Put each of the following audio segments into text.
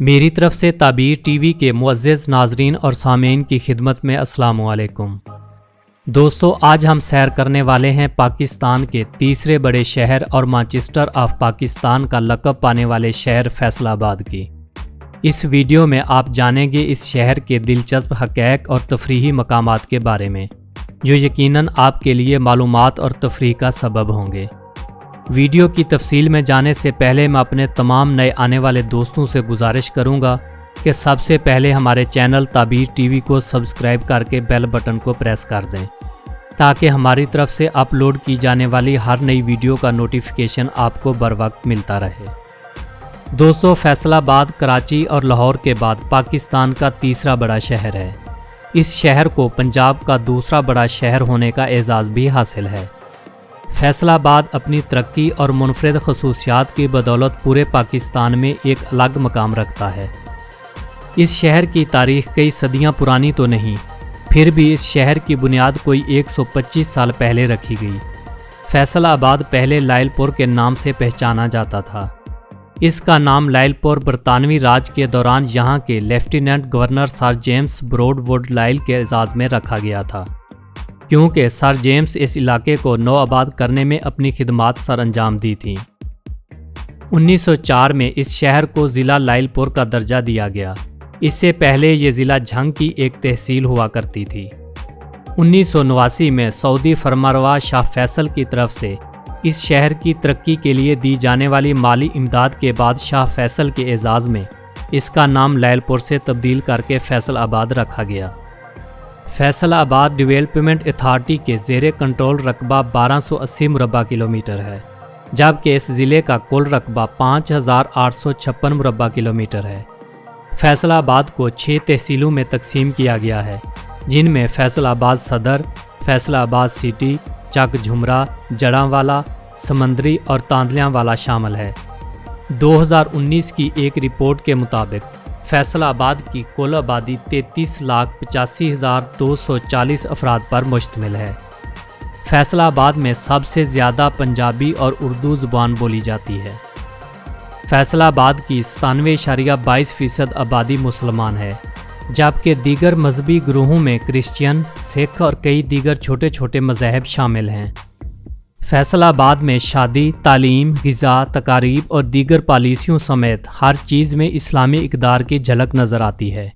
میری طرف سے تعبیر ٹی وی کے معزز ناظرین اور سامعین کی خدمت میں السلام علیکم۔ دوستو، آج ہم سیر کرنے والے ہیں پاکستان کے تیسرے بڑے شہر اور مانچسٹر آف پاکستان کا لقب پانے والے شہر فیصل آباد کی۔ اس ویڈیو میں آپ جانیں گے اس شہر کے دلچسپ حقائق اور تفریحی مقامات کے بارے میں، جو یقیناً آپ کے لیے معلومات اور تفریح کا سبب ہوں گے۔ ویڈیو کی تفصیل میں جانے سے پہلے میں اپنے تمام نئے آنے والے دوستوں سے گزارش کروں گا کہ سب سے پہلے ہمارے چینل تعبیر ٹی وی کو سبسکرائب کر کے بیل بٹن کو پریس کر دیں، تاکہ ہماری طرف سے اپلوڈ کی جانے والی ہر نئی ویڈیو کا نوٹیفیکیشن آپ کو بر وقت ملتا رہے۔ دوستو، فیصل آباد کراچی اور لاہور کے بعد پاکستان کا تیسرا بڑا شہر ہے۔ اس شہر کو پنجاب کا دوسرا بڑا شہر ہونے کا اعزاز بھی حاصل ہے۔ فیصل آباد اپنی ترقی اور منفرد خصوصیات کی بدولت پورے پاکستان میں ایک الگ مقام رکھتا ہے۔ اس شہر کی تاریخ کئی صدیاں پرانی تو نہیں، پھر بھی اس شہر کی بنیاد کوئی 125 سال پہلے رکھی گئی۔ فیصل آباد پہلے لائل پور کے نام سے پہچانا جاتا تھا۔ اس کا نام لائل پور برطانوی راج کے دوران یہاں کے lieutenant governor sir James Broadwood Lyall کے اعزاز میں رکھا گیا تھا، کیونکہ سر جیمز اس علاقے کو نو آباد کرنے میں اپنی خدمات سر انجام دی تھیں۔ 1904 میں اس شہر کو ضلع لائل پور کا درجہ دیا گیا۔ اس سے پہلے یہ ضلع جھنگ کی ایک تحصیل ہوا کرتی تھی۔ 1989 میں سعودی فرمانروا شاہ فیصل کی طرف سے اس شہر کی ترقی کے لیے دی جانے والی مالی امداد کے بعد شاہ فیصل کے اعزاز میں اس کا نام لائل پور سے تبدیل کر کے فیصل آباد رکھا گیا۔ فیصل آباد ڈیولپمنٹ اتھارٹی کے زیر کنٹرول رقبہ 1280 مربع کلومیٹر ہے، جبکہ اس ضلع کا کل رقبہ 5856 مربع کلومیٹر ہے۔ فیصل آباد کو 6 تحصیلوں میں تقسیم کیا گیا ہے، جن میں فیصل آباد صدر، فیصل آباد سٹی، چک جھمرا، جڑاں والا، سمندری اور تاندلیاں والا شامل ہے۔ 2019 کی ایک رپورٹ کے مطابق فیصل آباد کی کل آبادی 33,85,240 افراد پر مشتمل ہے۔ فیصل آباد میں سب سے زیادہ پنجابی اور اردو زبان بولی جاتی ہے۔ فیصل آباد کی 97.22% آبادی مسلمان ہے، جبکہ دیگر مذہبی گروہوں میں کرسچین، سکھ اور کئی دیگر چھوٹے چھوٹے مذاہب شامل ہیں۔ فیصل آباد میں شادی، تعلیم، غذا، تقاریب اور دیگر پالیسیوں سمیت ہر چیز میں اسلامی اقدار کی جھلک نظر آتی ہے۔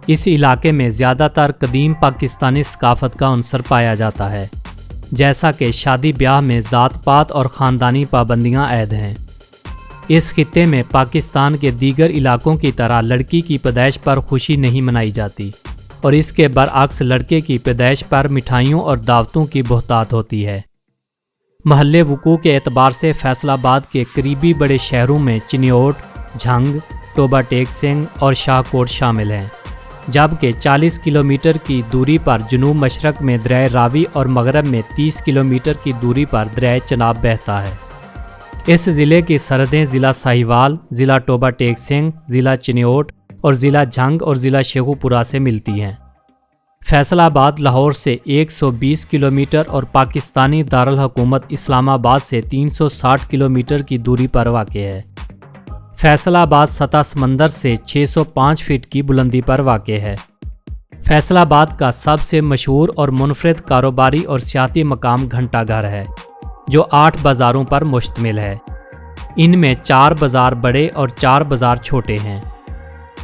اس علاقے میں زیادہ تر قدیم پاکستانی ثقافت کا عنصر پایا جاتا ہے، جیسا کہ شادی بیاہ میں ذات پات اور خاندانی پابندیاں عائد ہیں۔ اس خطے میں پاکستان کے دیگر علاقوں کی طرح لڑکی کی پیدائش پر خوشی نہیں منائی جاتی، اور اس کے برعکس لڑکے کی پیدائش پر مٹھائیوں اور دعوتوں کی بہتات ہوتی ہے۔ محلِ وقوع کے اعتبار سے فیصل آباد کے قریبی بڑے شہروں میں چنیوٹ، جھنگ، ٹوبہ ٹیک سنگھ اور شاہ کوٹ شامل ہیں، جبکہ 40 کلومیٹر کی دوری پر جنوب مشرق میں دریائے راوی اور مغرب میں 30 کلومیٹر کی دوری پر دریائے چناب بہتا ہے۔ اس ضلع کی سرحدیں ضلع ساہیوال، ضلع ٹوبہ ٹیک سنگھ، ضلع چنیوٹ اور ضلع جھنگ اور ضلع شیخوپورہ سے ملتی ہیں۔ فیصل آباد لاہور سے 120 کلومیٹر اور پاکستانی دارالحکومت اسلام آباد سے 360 کلومیٹر کی دوری پر واقع ہے۔ فیصل آباد سطح سمندر سے 605 فٹ کی بلندی پر واقع ہے۔ فیصل آباد کا سب سے مشہور اور منفرد کاروباری اور سیاحتی مقام گھنٹہ گھر ہے، جو 8 بازاروں پر مشتمل ہے۔ ان میں 4 بازار بڑے اور 4 بازار چھوٹے ہیں۔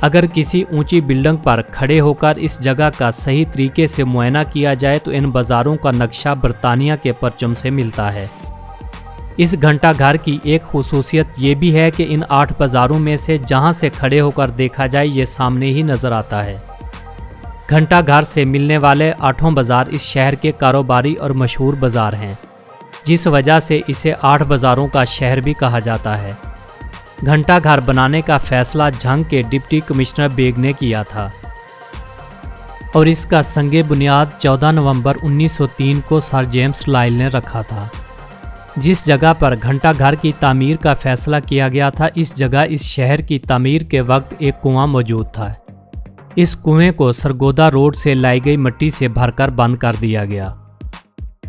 اگر کسی اونچی بلڈنگ پر کھڑے ہو کر اس جگہ کا صحیح طریقے سے معائنہ کیا جائے تو ان بازاروں کا نقشہ برطانیہ کے پرچم سے ملتا ہے۔ اس گھنٹہ گھر کی ایک خصوصیت یہ بھی ہے کہ ان 8 بازاروں میں سے جہاں سے کھڑے ہو کر دیکھا جائے یہ سامنے ہی نظر آتا ہے۔ گھنٹہ گھر سے ملنے والے 8 بازار اس شہر کے کاروباری اور مشہور بازار ہیں، جس وجہ سے اسے 8 بازاروں کا شہر بھی کہا جاتا ہے۔ گھنٹہ گھر بنانے کا فیصلہ جھنگ کے ڈپٹی کمشنر بیگ نے کیا تھا، اور اس کا سنگ بنیاد 14 نومبر 1903 کو سر جیمز لائل نے رکھا تھا۔ جس جگہ پر گھنٹہ گھر کی تعمیر کا فیصلہ کیا گیا تھا، اس جگہ اس شہر کی تعمیر کے وقت ایک کنواں موجود تھا۔ اس کنویں کو سرگودا روڈ سے لائی گئی مٹی سے بھر کر بند کر دیا گیا۔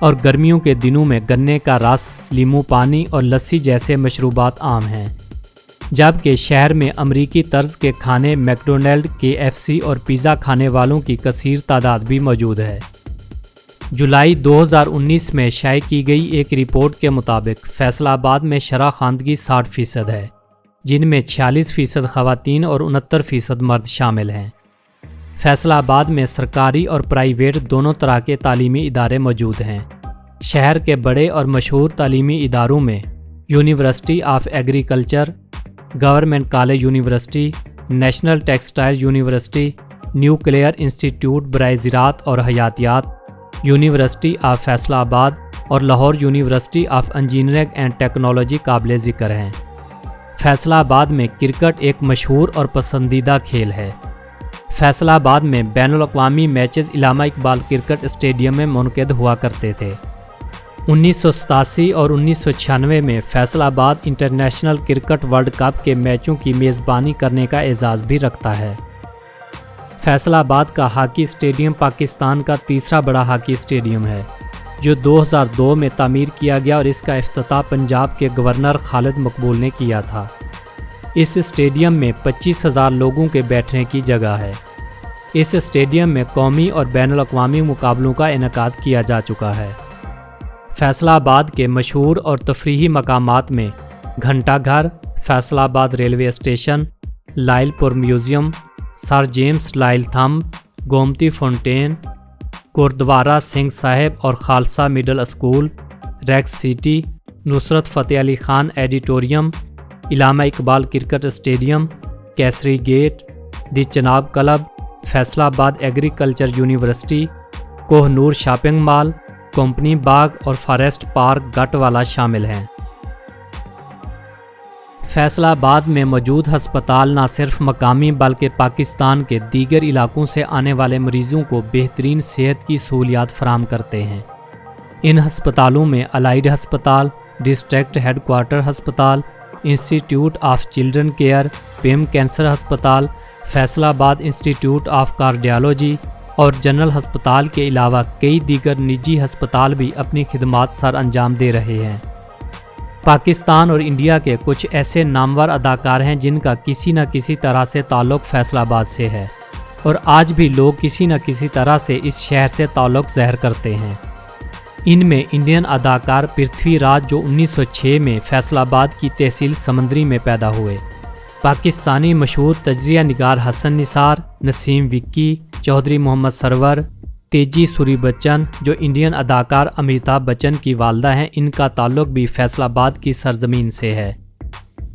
اور گرمیوں کے دنوں میں گنے کا رس، لیمو پانی اور لسی جیسے مشروبات عام ہیں، جبکہ شہر میں امریکی طرز کے کھانے میکڈونلڈ، KFC اور پیزا کھانے والوں کی کثیر تعداد بھی موجود ہے۔ جولائی 2019 میں شائع کی گئی ایک رپورٹ کے مطابق فیصل آباد میں شرح خواندگی 60% ہے، جن میں 46% خواتین اور 69% مرد شامل ہیں۔ فیصل آباد میں سرکاری اور پرائیویٹ دونوں طرح کے تعلیمی ادارے موجود ہیں۔ شہر کے بڑے اور مشہور تعلیمی اداروں میں university of agriculture, government college university, national textile university, nuclear institute برائے زراعت اور حیاتیات، یونیورسٹی آف فیصل آباد اور Lahore university of engineering and technology قابل ذکر ہیں۔ فیصل آباد میں کرکٹ ایک مشہور اور پسندیدہ کھیل ہے۔ فیصل آباد میں بین الاقوامی میچز علامہ اقبال کرکٹ اسٹیڈیم میں منعقد ہوا کرتے تھے۔ 1987 اور 1996 میں فیصل آباد انٹرنیشنل کرکٹ ورلڈ کپ کے میچوں کی میزبانی کرنے کا اعزاز بھی رکھتا ہے۔ فیصل آباد کا ہاکی اسٹیڈیم پاکستان کا تیسرا بڑا ہاکی اسٹیڈیم ہے، جو 2002 میں تعمیر کیا گیا اور اس کا افتتاح پنجاب کے گورنر خالد مقبول نے کیا تھا۔ اس اسٹیڈیم میں 25,000 لوگوں کے بیٹھنے کی جگہ ہے۔ اس اسٹیڈیم میں قومی اور بین الاقوامی مقابلوں کا انعقاد کیا جا چکا ہے۔ فیصل آباد کے مشہور اور تفریحی مقامات میں گھنٹہ گھر، Faisalabad railway station, Lyallpur museum, sir James Lyall تھمب، گومتی فونٹین، گردوارہ سنگھ صاحب اور Khalsa middle school, Rex city, Nusrat Fateh Ali Khan auditorium, Allama Iqbal cricket stadium, Qaisery gate, the Chenab club, Faisalabad agriculture university, Koh Noor shopping mall, company باغ اور فارسٹ پارک گٹ والا شامل ہیں۔ فیصل آباد میں موجود ہسپتال نہ صرف مقامی بلکہ پاکستان کے دیگر علاقوں سے آنے والے مریضوں کو بہترین صحت کی سہولیات فراہم کرتے ہیں۔ ان ہسپتالوں میں الائیڈ ہسپتال، ڈسٹرکٹ ہیڈ کوارٹر ہسپتال، انسٹیٹیوٹ آف چلڈرن کیئر، پیم کینسر ہسپتال، Faisalabad institute of cardiology اور جنرل ہسپتال کے علاوہ کئی دیگر نجی ہسپتال بھی اپنی خدمات سر انجام دے رہے ہیں۔ پاکستان اور انڈیا کے کچھ ایسے نامور اداکار ہیں جن کا کسی نہ کسی طرح سے تعلق فیصل آباد سے ہے، اور آج بھی لوگ کسی نہ کسی طرح سے اس شہر سے تعلق ظاہر کرتے ہیں۔ ان میں انڈین اداکار پرتھوی راج جو 1906 میں فیصل آباد کی تحصیل سمندری میں پیدا ہوئے، پاکستانی مشہور تجزیہ نگار حسن نثار، نسیم وکی، چودھری محمد سرور، تیجی سوری بچن جو انڈین اداکار امیتابھ بچن کی والدہ ہیں، ان کا تعلق بھی فیصل آباد کی سرزمین سے ہے۔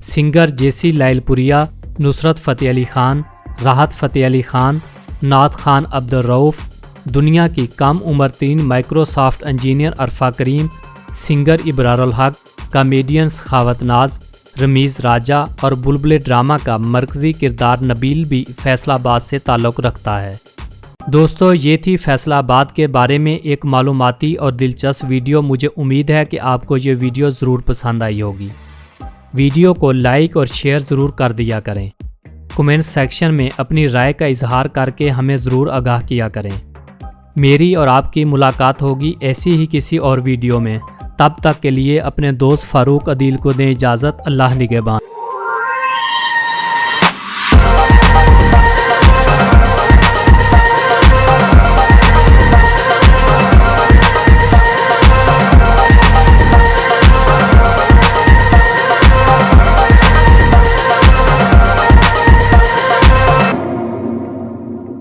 سنگر JC لائل پوریا، نصرت فتح علی خان، راحت فتح علی خان، نعت خان عبدالرؤف، دنیا کی کم عمر ترین مائکروسافٹ انجینئر عرفہ کریم، سنگر ابرار الحق، کامیڈین سخاوت ناز، رمیز راجہ اور بلبل ڈرامہ کا مرکزی کردار نبیل بھی فیصل آباد سے تعلق رکھتا ہے۔ دوستو، یہ تھی فیصل آباد کے بارے میں ایک معلوماتی اور دلچسپ ویڈیو۔ مجھے امید ہے کہ آپ کو یہ ویڈیو ضرور پسند آئی ہوگی۔ ویڈیو کو لائک اور شیئر ضرور کر دیا کریں۔ کمنٹ سیکشن میں اپنی رائے کا اظہار کر کے ہمیں ضرور آگاہ کیا کریں۔ میری اور آپ کی ملاقات ہوگی ایسی ہی کسی اور ویڈیو میں۔ تب تک کے لیے اپنے دوست فاروق عدیل کو دیں اجازت۔ اللہ نگہبان۔